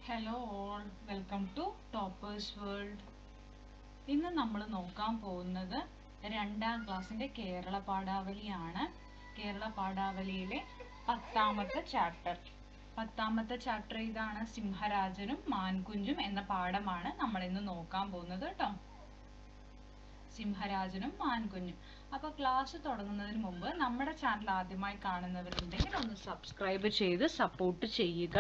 Hello all, welcome to toppers world. ഇന്ന് നമ്മൾ നോക്കാൻ പോകുന്നത് 2ാം ക്ലാസ്സിന്റെ കേരള പാഠാവലിയാണ്. കേരള പാഠാവലിയിലെ 10ാമത്തെ ചാപ്റ്റർ ഇതാണ്. സിംഹരാജനും മാൻകുഞ്ഞും എന്ന പാഠമാണ് നമ്മൾ ഇന്ന് നോക്കാൻ പോകുന്നത് കേട്ടോ. സിംഹരാജനും മാൻകുഞ്ഞും. അപ്പോൾ ക്ലാസ് തുടങ്ങുന്നതിന് മുമ്പ് നമ്മുടെ ചാനൽ ആദ്യമായി കാണുന്നവരുണ്ടെങ്കിൽ ഒന്ന് സബ്സ്ക്രൈബ് ചെയ്ത് സപ്പോർട്ട് ചെയ്യുക.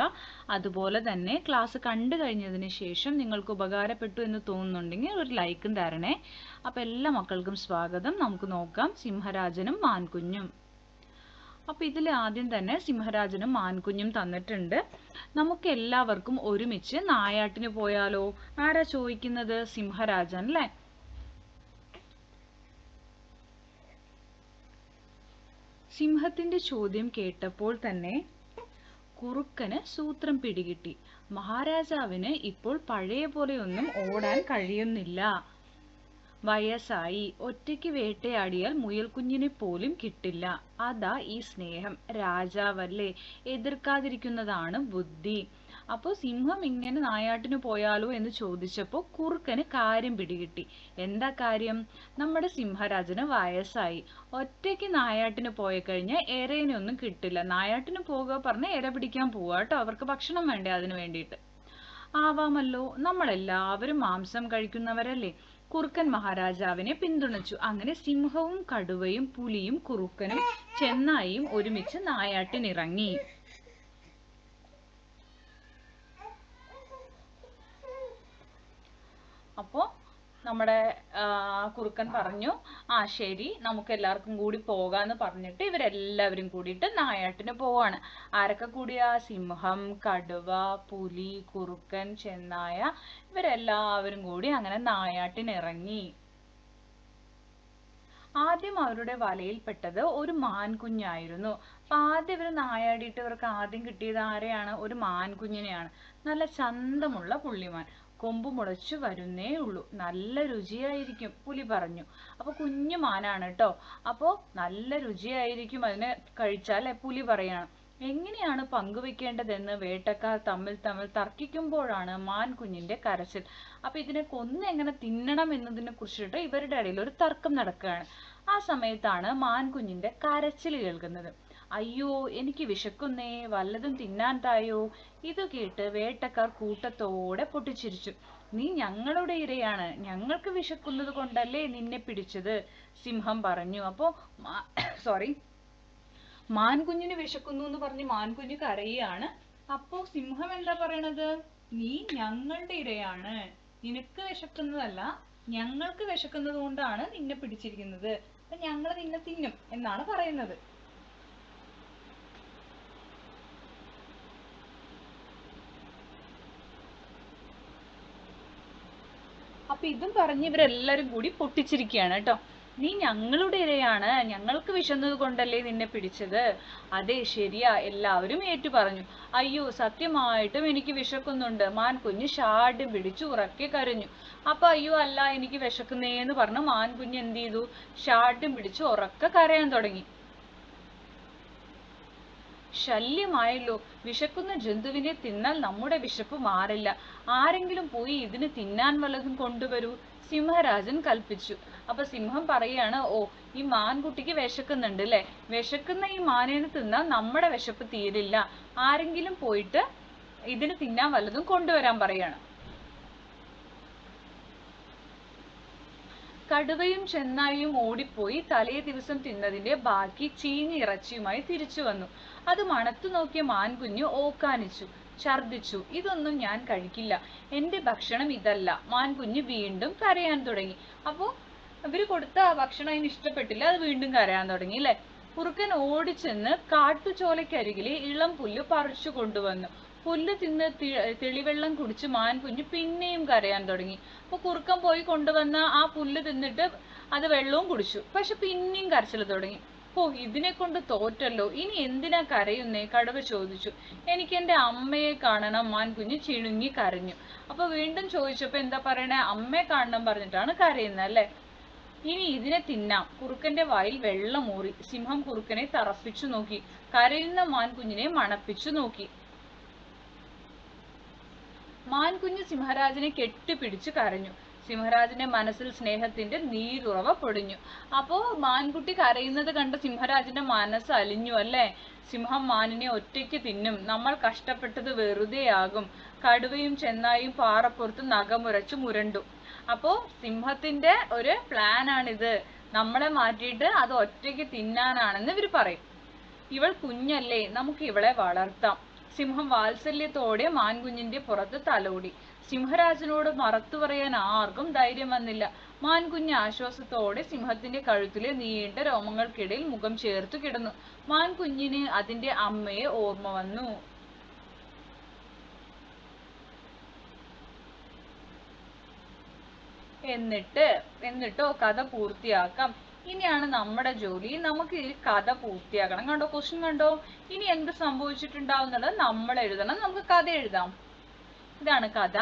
അതുപോലെ തന്നെ ക്ലാസ് കണ്ടു കഴിഞ്ഞതിന് ശേഷം നിങ്ങൾക്ക് ഉപകാരപ്പെട്ടു എന്ന് തോന്നുന്നുണ്ടെങ്കിൽ ഒരു ലൈക്കും തരണേ. അപ്പോൾ എല്ലാ മക്കൾക്കും സ്വാഗതം. നമുക്ക് നോക്കാം സിംഹരാജനും മാൻകുഞ്ഞും. അപ്പോൾ ഇതിൽ ആദ്യം തന്നെ സിംഹരാജനും മാൻകുഞ്ഞും തന്നിട്ടുണ്ട്. നമുക്ക് എല്ലാവർക്കും ഒരുമിച്ച് നായാട്ടിന് പോയാലോ? ആരാ ചോദിക്കുന്നത്? സിംഹരാജൻ അല്ലേ? സിംഹത്തിന്റെ ചോദ്യം കേട്ടപ്പോൾ തന്നെ കുറുക്കന് സൂത്രം പിടികിട്ടി. മഹാരാജാവിന് ഇപ്പോൾ പഴയ പോലെയൊന്നും ഓടാൻ കഴിയുന്നില്ല. വയസ്സായി. ഒറ്റയ്ക്ക് വേട്ടയാടിയാൽ മുയൽക്കുഞ്ഞിനെ പോലും കിട്ടില്ല. അതാ ഈ സ്നേഹം. രാജാവല്ലേ, എതിർക്കാതിരിക്കുന്നതാണ് ബുദ്ധി. അപ്പോൾ സിംഹം ഇങ്ങനെ നായാട്ടിന് പോയാലോ എന്ന് ചോദിച്ചപ്പോൾ കുറുക്കന് കാര്യം പിടികിട്ടി. എന്താ കാര്യം? നമ്മുടെ സിംഹരാജന് വയസ്സായി. ഒറ്റയ്ക്ക് നായാട്ടിന് പോയി കഴിഞ്ഞാൽ എരേനൊന്നും കിട്ടില്ല. നായാട്ടിന് പോകുക പറഞ്ഞാൽ എര പിടിക്കാൻ പോവുക കേട്ടോ. അവർക്ക് ഭക്ഷണം വേണ്ടേ അതിന് വേണ്ടിയിട്ട്. ആവാമല്ലോ, നമ്മളെല്ലാവരും മാംസം കഴിക്കുന്നവരല്ലേ. കുറുക്കൻ മഹാരാജാവിനെ പിന്തുണച്ചു. അങ്ങനെ സിംഹവും കടുവയും പുലിയും കുറുക്കനും ചെന്നായിയും ഒരുമിച്ച് നായാട്ടിനിറങ്ങി. അപ്പോൾ നമ്മുടെ കുറുക്കൻ പറഞ്ഞു, ശരി, നമുക്ക് എല്ലാവർക്കും കൂടി പോകാന്ന് പറഞ്ഞിട്ട് ഇവരെല്ലാവരും കൂടിയിട്ട് നായാട്ടിന് പോവാണ്. ആരൊക്കെ കൂടിയാ? സിംഹം, കടുവ, പുലി, കുറുക്കൻ, ചെന്നായ, ഇവരെല്ലാവരും കൂടി അങ്ങനെ നായാട്ടിനിറങ്ങി. ആദ്യം അവരുടെ വലയിൽപ്പെട്ടത് ഒരു മാൻകുഞ്ഞായിരുന്നു. അപ്പൊ ആദ്യം ഇവർ നായാടിയിട്ട് ഇവർക്ക് ആദ്യം കിട്ടിയത് ആരെയാണ്? ഒരു മാൻകുഞ്ഞിനെയാണ്. നല്ല ചന്തമുള്ള പുള്ളിമാൻ. കൊമ്പ് മുളച്ചു വരുന്നേ ഉള്ളൂ. നല്ല രുചിയായിരിക്കും, പുലി പറഞ്ഞു. അപ്പൊ കുഞ്ഞു മാനാണ് കേട്ടോ. അപ്പോ നല്ല രുചിയായിരിക്കും അതിനെ കഴിച്ചാൽ, പുലി പറയാണ്. എങ്ങനെയാണ് പങ്കുവെക്കേണ്ടതെന്ന് വേട്ടക്കാർ തമ്മിൽ തർക്കിക്കുമ്പോഴാണ് മാൻകുഞ്ഞിന്റെ കരച്ചിൽ. അപ്പൊ ഇതിനെ കൊന്ന് എങ്ങനെ തിന്നണം എന്നതിനെ കുറിച്ചിട്ട് ഇവരുടെ ഇടയിൽ ഒരു തർക്കം നടക്കുകയാണ്. ആ സമയത്താണ് മാൻകുഞ്ഞിന്റെ കരച്ചിൽ കേൾക്കുന്നത്. അയ്യോ, എനിക്ക് വിശക്കുന്നേ, വല്ലതും തിന്നാൻ തായോ. ഇത് കേട്ട് വേട്ടക്കാർ കൂട്ടത്തോടെ പൊട്ടിച്ചിരിച്ചു. നീ ഞങ്ങളുടെ ഇരയാണ്, ഞങ്ങൾക്ക് വിശക്കുന്നത് കൊണ്ടല്ലേ നിന്നെ പിടിച്ചത്, സിംഹം പറഞ്ഞു. അപ്പോ മാൻകുഞ്ഞിന് വിശക്കുന്നു എന്ന് പറഞ്ഞ് മാൻകുഞ്ഞ് കരയുകയാണ്. അപ്പോ സിംഹം എന്താ പറയണത്? നീ ഞങ്ങളുടെ ഇരയാണ്, നിനക്ക് വിശക്കുന്നതല്ല, ഞങ്ങൾക്ക് വിശക്കുന്നത് കൊണ്ടാണ് നിന്നെ പിടിച്ചിരിക്കുന്നത്. അപ്പൊ ഞങ്ങൾ നിന്നെ തിന്നും എന്നാണ് പറയുന്നത്. അപ്പൊ ഇതും പറഞ്ഞ് ഇവരെല്ലാരും കൂടി പൊട്ടിച്ചിരിക്കുകയാണ് കേട്ടോ. നീ ഞങ്ങളുടെ ഇരയാണ്, ഞങ്ങൾക്ക് വിശന്നത് കൊണ്ടല്ലേ നിന്നെ പിടിച്ചത്. അതെ, ശരിയാ, എല്ലാവരും ഏറ്റു പറഞ്ഞു. അയ്യോ, സത്യമായിട്ടും എനിക്ക് വിശക്കുന്നുണ്ട്. മാൻകുഞ്ഞ് ഷാഡും പിടിച്ചു ഉറക്കെ കരഞ്ഞു. അപ്പൊ അയ്യോ അല്ല, എനിക്ക് വിശക്കുന്നേന്ന് പറഞ്ഞ് മാൻകുഞ്ഞ് എന്ത് ചെയ്തു? ഷാഡും പിടിച്ചു ഉറക്കെ കരയാൻ തുടങ്ങി. ശല്യമായല്ലോ, വിശക്കുന്ന ജന്തുവിനെ തിന്നാൽ നമ്മുടെ വിശപ്പ് മാറില്ല. ആരെങ്കിലും പോയി ഇതിന് തിന്നാൻ വല്ലതും കൊണ്ടുവരൂ, സിംഹരാജൻ കൽപ്പിച്ചു. അപ്പൊ സിംഹം പറയാണ്, ഓ, ഈ മാൻകുട്ടിക്ക് വിശക്കുന്നുണ്ട് അല്ലേ, വിശക്കുന്ന ഈ മാനിനെ തിന്നാൽ നമ്മുടെ വിശപ്പ് തീരില്ല. ആരെങ്കിലും പോയിട്ട് ഇതിന് തിന്നാൻ വല്ലതും കൊണ്ടുവരാൻ പറയാണ്. കടുവയും ചെന്നായും ഓടിപ്പോയി തലേ ദിവസം തിന്നതിന്റെ ബാക്കി ചീഞ്ഞ ഇറച്ചിയുമായി തിരിച്ചു വന്നു. അത് മണത്തു നോക്കിയ മാൻകുഞ്ഞ് ഓക്കാനിച്ചു, ഛർദിച്ചു. ഇതൊന്നും ഞാൻ കഴിക്കില്ല, എന്റെ ഭക്ഷണം ഇതല്ല. മാൻകുഞ്ഞ് വീണ്ടും കരയാൻ തുടങ്ങി. അപ്പോ ഇവര് കൊടുത്ത ആ ഭക്ഷണം അതിന് ഇഷ്ടപ്പെട്ടില്ല, അത് വീണ്ടും കരയാൻ തുടങ്ങി അല്ലെ. കുറുക്കൻ ഓടിച്ചെന്ന് കാട്ടുചോലയ്ക്കരികിലെ ഇളം പുല്ല് പറിച്ചു കൊണ്ടുവന്നു. പുല്ല് തിന്ന് തെളിവെള്ളം കുടിച്ച് മാൻകുഞ്ഞ് പിന്നെയും കരയാൻ തുടങ്ങി. അപ്പൊ കുറുക്കൻ പോയി കൊണ്ടുവന്ന ആ പുല്ല് തിന്നിട്ട് അത് വെള്ളവും കുടിച്ചു. പക്ഷെ പിന്നെയും കരച്ചിൽ തുടങ്ങി. ഓ, ഇതിനെ കൊണ്ട് തോറ്റല്ലോ, ഇനി എന്തിനാ കരയുന്നേ? കടുവ ചോദിച്ചു. എനിക്ക് എന്റെ അമ്മയെ കാണണം, മാൻകുഞ്ഞ് ചിണുങ്ങി കരഞ്ഞു. അപ്പൊ വീണ്ടും ചോദിച്ചപ്പോ എന്താ പറയണേ? അമ്മയെ കാണണം പറഞ്ഞിട്ടാണ് കരയുന്നത് അല്ലെ. ഇനി ഇതിനെ തിന്നാം. കുറുക്കന്റെ വായിൽ വെള്ളമൂറി. സിംഹം കുറുക്കനെ തറപ്പിച്ചു നോക്കി. കരയുന്ന മാൻകുഞ്ഞിനെ മണപ്പിച്ചു നോക്കി. മാൻകുഞ്ഞ് സിംഹരാജനെ കെട്ടിപ്പിടിച്ചു കരഞ്ഞു. സിംഹരാജന്റെ മനസ്സിൽ സ്നേഹത്തിന്റെ നീരുറവ പൊടിഞ്ഞു. അപ്പോ മാൻകുട്ടി കരയുന്നത് കണ്ട് സിംഹരാജന്റെ മനസ്സ് അലിഞ്ഞു അല്ലേ. സിംഹം മാനിനെ ഒറ്റയ്ക്ക് തിന്നും, നമ്മൾ കഷ്ടപ്പെട്ടത് വെറുതെയാകും. കടുവയും ചെന്നായും പാറപ്പുറത്ത് നഖമുരച്ചു മുരണ്ടു. അപ്പോ സിംഹത്തിന്റെ ഒരു പ്ലാനാണിത്. നമ്മളെ മാറ്റിയിട്ട് അത് ഒറ്റയ്ക്ക് തിന്നാനാണെന്ന് ഇവർ പറയും. ഇവൾ കുഞ്ഞല്ലേ, നമുക്ക് ഇവളെ വളർത്താം. സിംഹം വാത്സല്യത്തോടെ മാൻകുഞ്ഞിന്റെ പുറത്ത് തലോടി. സിംഹരാജനോട് മറത്തു പറയാൻ ആർക്കും ധൈര്യം വന്നില്ല. മാൻകുഞ്ഞ് ആശ്വാസത്തോടെ സിംഹത്തിന്റെ കഴുത്തിലെ നീണ്ട രോമങ്ങൾക്കിടയിൽ മുഖം ചേർത്തു കിടന്നു. മാൻകുഞ്ഞിന് അതിന്റെ അമ്മയെ ഓർമ്മ വന്നു. എന്നിട്ടോ കഥ പൂർത്തിയാക്കാം. ഇനിയാണ് നമ്മുടെ ജോലി. നമുക്ക് ഈ കഥ പൂർത്തിയാക്കണം. കണ്ടോ, ക്വസ്റ്റ്യൻ കണ്ടോ? ഇനി എന്ത് സംഭവിച്ചിട്ടുണ്ടാവുന്നുള്ളത് നമ്മൾ എഴുതണം. നമുക്ക് കഥ എഴുതാം. ഇതാണ് കഥ.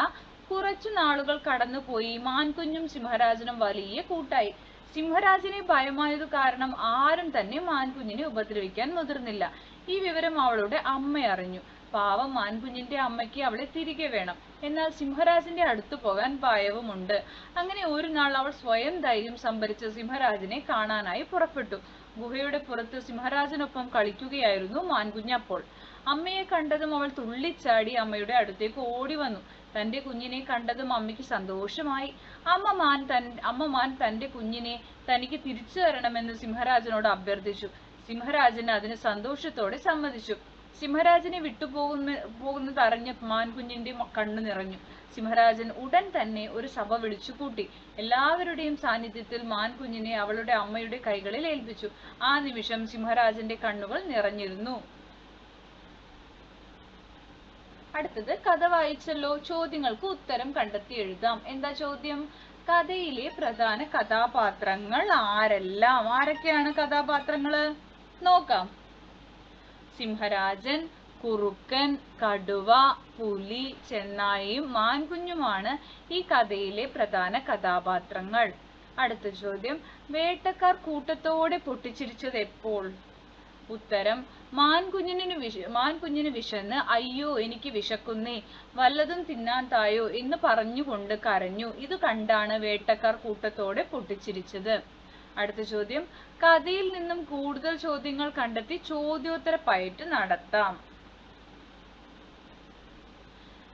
കുറച്ചു നാളുകൾ കടന്നുപോയി. മാൻകുഞ്ഞും സിംഹരാജനും വലിയ കൂട്ടായി. സിംഹരാജനെ ഭയമായതു കാരണം ആരും തന്നെ മാൻകുഞ്ഞിനെ ഉപദ്രവിക്കാൻ മുതിർന്നില്ല. ഈ വിവരം അവളുടെ അമ്മ അറിഞ്ഞു. പാവം മാൻകുഞ്ഞിന്റെ അമ്മയ്ക്ക് അവളെ തിരികെ വേണം. എന്നാൽ സിംഹരാജന്റെ അടുത്തു പോകാൻ ഭയവുമുണ്ട്. അങ്ങനെ ഒരു നാൾ അവൾ സ്വയം ധൈര്യം സംഭരിച്ച് സിംഹരാജനെ കാണാനായി പുറപ്പെട്ടു. ഗുഹയുടെ പുറത്ത് സിംഹരാജനൊപ്പം കളിക്കുകയായിരുന്നു മാൻകുഞ്ഞ്. അപ്പോൾ അമ്മയെ കണ്ടതും അവൾ തുള്ളിച്ചാടി അമ്മയുടെ അടുത്തേക്ക് ഓടി വന്നു. തന്റെ കുഞ്ഞിനെ കണ്ടതും അമ്മയ്ക്ക് സന്തോഷമായി. അമ്മ മാൻ തന്റെ കുഞ്ഞിനെ തനിക്ക് തിരിച്ചു തരണമെന്ന് സിംഹരാജനോട് അഭ്യർത്ഥിച്ചു. സിംഹരാജൻ അതിന് സന്തോഷത്തോടെ സമ്മതിച്ചു. സിംഹരാജനെ വിട്ടുപോകുന്നതറിഞ്ഞ മാൻകുഞ്ഞിന്റെ കണ്ണു നിറഞ്ഞു. സിംഹരാജൻ ഉടൻ തന്നെ ഒരു സഭ വിളിച്ചു കൂട്ടി. എല്ലാവരുടെയും സാന്നിധ്യത്തിൽ മാൻകുഞ്ഞിനെ അവളുടെ അമ്മയുടെ കൈകളിൽ ഏൽപ്പിച്ചു. ആ നിമിഷം സിംഹരാജന്റെ കണ്ണുകൾ നിറഞ്ഞിരുന്നു. അടുത്തത് കഥ വായിച്ചല്ലോ. ചോദ്യങ്ങൾക്ക് ഉത്തരം കണ്ടെത്തി എഴുതാം. എന്താ ചോദ്യം? കഥയിലെ പ്രധാന കഥാപാത്രങ്ങൾ ആരെല്ലാം? ആരൊക്കെയാണ് കഥാപാത്രങ്ങള്? നോക്കാം. സിംഹരാജൻ, കുറുക്കൻ, കടുവ, പുലി, ചെന്നായിയും മാൻകുഞ്ഞുമാണ് ഈ കഥയിലെ പ്രധാന കഥാപാത്രങ്ങൾ. അടുത്ത ചോദ്യം, വേട്ടക്കാർ കൂട്ടത്തോടെ പൊട്ടിച്ചിരിച്ചത് എപ്പോൾ? ഉത്തരം, മാൻകുഞ്ഞിന് വിശന്ന് അയ്യോ എനിക്ക് വിശക്കുന്നേ, വല്ലതും തിന്നാൻ തായോ എന്ന് പറഞ്ഞുകൊണ്ട് കരഞ്ഞു. ഇത് കണ്ടാണ് വേട്ടക്കാർ കൂട്ടത്തോടെ പൊട്ടിച്ചിരിച്ചത്. അടുത്ത ചോദ്യം, കഥയിൽ നിന്നും കൂടുതൽ ചോദ്യങ്ങൾ കണ്ടെത്തി ചോദ്യോത്തര പയറ്റ് നടത്താം.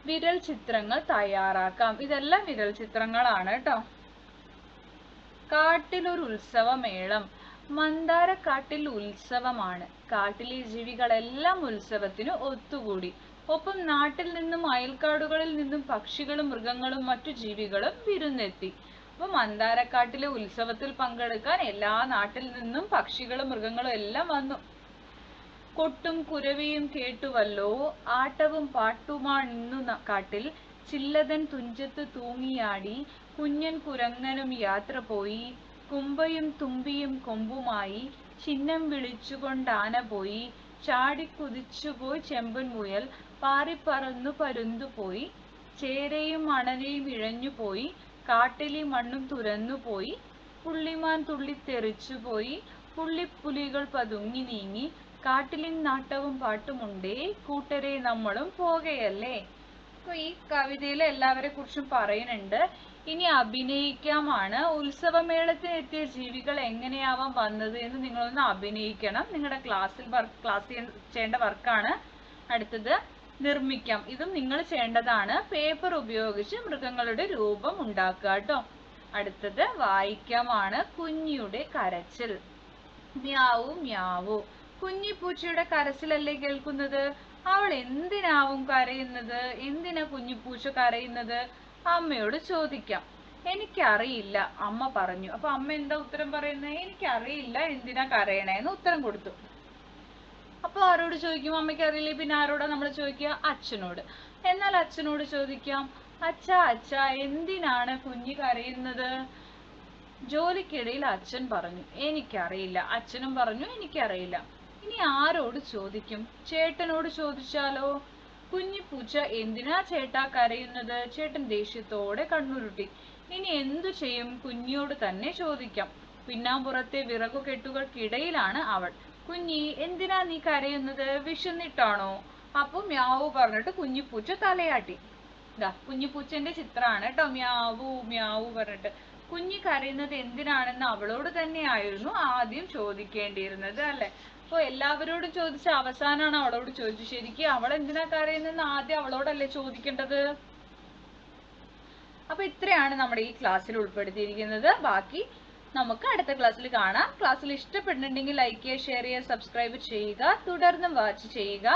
വിരൽ ചിത്രങ്ങൾ തയ്യാറാക്കാം. ഇതെല്ലാം വിരൽ ചിത്രങ്ങളാണ് കേട്ടോ. കാട്ടിലൊരു ഉത്സവമേളം. മന്ദാരക്കാട്ടിൽ ഉത്സവമാണ്. കാട്ടിലെ ജീവികളെല്ലാം ഉത്സവത്തിന് ഒത്തുകൂടി. ഒപ്പം നാട്ടിൽ നിന്നും അയൽക്കാടുകളിൽ നിന്നും പക്ഷികളും മൃഗങ്ങളും മറ്റു ജീവികളും വിരുന്നെത്തി. അപ്പൊ മന്ദാരക്കാട്ടിലെ ഉത്സവത്തിൽ പങ്കെടുക്കാൻ എല്ലാ നാട്ടിൽ നിന്നും പക്ഷികളും മൃഗങ്ങളും എല്ലാം വന്നു. കൊട്ടും കുരവിയും കേട്ടുവല്ലോ, ആട്ടവും പാട്ടുമാണിന്നു കാട്ടിൽ, ചില്ലതൻ തുഞ്ചത്ത് തൂങ്ങിയാടി, കുഞ്ഞൻ കുരങ്ങനും യാത്ര പോയി, കുമ്പയും തുമ്പിയും കൊമ്പുമായി, ചിഹ്നം വിളിച്ചുകൊണ്ടാന പോയി, ചാടിക്കുതിച്ചുപോയി ചെമ്പൻ മുയൽ, പാറിപ്പറന്നു പരുന്തുപോയി, ചേരയും അണനയും ഇഴഞ്ഞുപോയി, കാട്ടിലെ മണ്ണും തുരന്നുപോയി, പുള്ളിമാൻ തുള്ളിത്തെറിച്ചുപോയി, പുള്ളിപ്പുലികൾ പതുങ്ങി നീങ്ങി, കാട്ടിലും നാട്ടവും പാട്ടുമുണ്ടേ, കൂട്ടരെ നമ്മളും പോകയല്ലേ. അപ്പൊ ഈ കവിതയിൽ എല്ലാവരെ കുറിച്ചും പറയുന്നുണ്ട്. ഇനി അഭിനയിക്കാമാണ്. ഉത്സവമേളത്തിന് എത്തിയ ജീവികൾ എങ്ങനെയാവാൻ വന്നത് എന്ന് നിങ്ങളൊന്ന് അഭിനയിക്കണം. നിങ്ങളുടെ ക്ലാസ് ചെയ്യേണ്ട വർക്കാണ്. അടുത്തത് നിർമ്മിക്കാം. ഇതും നിങ്ങൾ ചെയ്യേണ്ടതാണ്. പേപ്പർ ഉപയോഗിച്ച് മൃഗങ്ങളുടെ രൂപം ഉണ്ടാക്കുക കേട്ടോ. അടുത്തത് വായിക്കാമാണ്. കുഞ്ഞിയുടെ കരച്ചിൽ. Meow meow. കുഞ്ഞിപ്പൂച്ചയുടെ കരച്ചിലല്ലേ കേൾക്കുന്നത്? അവൾ എന്തിനാവും കരയുന്നത്? എന്തിനാ കുഞ്ഞിപ്പൂച്ച കരയുന്നത്? അമ്മയോട് ചോദിക്കാം. എനിക്കറിയില്ല, അമ്മ പറഞ്ഞു. അപ്പൊ അമ്മ എന്താ ഉത്തരം പറയുന്നത്? എനിക്കറിയില്ല എന്തിനാ കരയണേന്ന് ഉത്തരം കൊടുത്തു. അപ്പൊ ആരോട് ചോദിക്കും? അമ്മയ്ക്ക് അറിയില്ലേ, പിന്നെ ആരോടാ നമ്മൾ ചോദിക്കുക? അച്ഛനോട്. എന്നാൽ അച്ഛനോട് ചോദിക്കാം. അച്ഛാ എന്തിനാണ് കുഞ്ഞി കരയുന്നത്? ജോലിക്കിടയിൽ അച്ഛൻ പറഞ്ഞു എനിക്കറിയില്ല. അച്ഛനും പറഞ്ഞു എനിക്കറിയില്ല. ഇനി ആരോട് ചോദിക്കും? ചേട്ടനോട് ചോദിച്ചാലോ? കുഞ്ഞിപ്പൂച്ച എന്തിനാ ചേട്ടാ കരയുന്നത്? ചേട്ടൻ ദേഷ്യത്തോടെ കണ്ണുരുട്ടി. ഇനി എന്തു ചെയ്യും? കുഞ്ഞിയോട് തന്നെ ചോദിക്കാം. പിന്നാമ്പുറത്തെ വിറകുകെട്ടുകൾക്കിടയിലാണ് അവൾ. കുഞ്ഞി, എന്തിനാ നീ കരയുന്നത്? വിശന്നിട്ടാണോ? അപ്പൊ മ്യാവു പറഞ്ഞിട്ട് കുഞ്ഞിപ്പൂച്ച തലയാട്ടി. ഇതാ കുഞ്ഞിപ്പൂച്ചന്റെ ചിത്രമാണ് കേട്ടോ, മ്യാവൂ മ്യാവൂ പറഞ്ഞിട്ട്. കുഞ്ഞി കരയുന്നത് എന്തിനാണെന്ന് അവളോട് തന്നെയായിരുന്നു ആദ്യം ചോദിക്കേണ്ടിയിരുന്നത് അല്ലെ. അപ്പൊ എല്ലാവരോടും ചോദിച്ച അവസാനമാണ് അവളോട് ചോദിച്ചു. ശരിക്കും അവൾ എന്തിനാ കരയുന്നതെന്ന് ആദ്യം അവളോടല്ലേ ചോദിക്കേണ്ടത്. അപ്പൊ ഇത്രയാണ് നമ്മുടെ ഈ ക്ലാസ്സിൽ ഉൾപ്പെടുത്തിയിരിക്കുന്നത്. ബാക്കി നമുക്ക് അടുത്ത ക്ലാസ്സിൽ കാണാം. ക്ലാസ്സിൽ ഇഷ്ടപ്പെടുന്നുണ്ടെങ്കിൽ ലൈക്ക് ചെയ്യുക, ഷെയർ ചെയ്യുക, സബ്സ്ക്രൈബ് ചെയ്യുക, തുടർന്നും വാച്ച് ചെയ്യുക.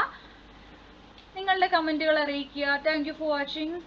നിങ്ങളുടെ കമന്റുകൾ അറിയിക്കുക. Thank you for watching.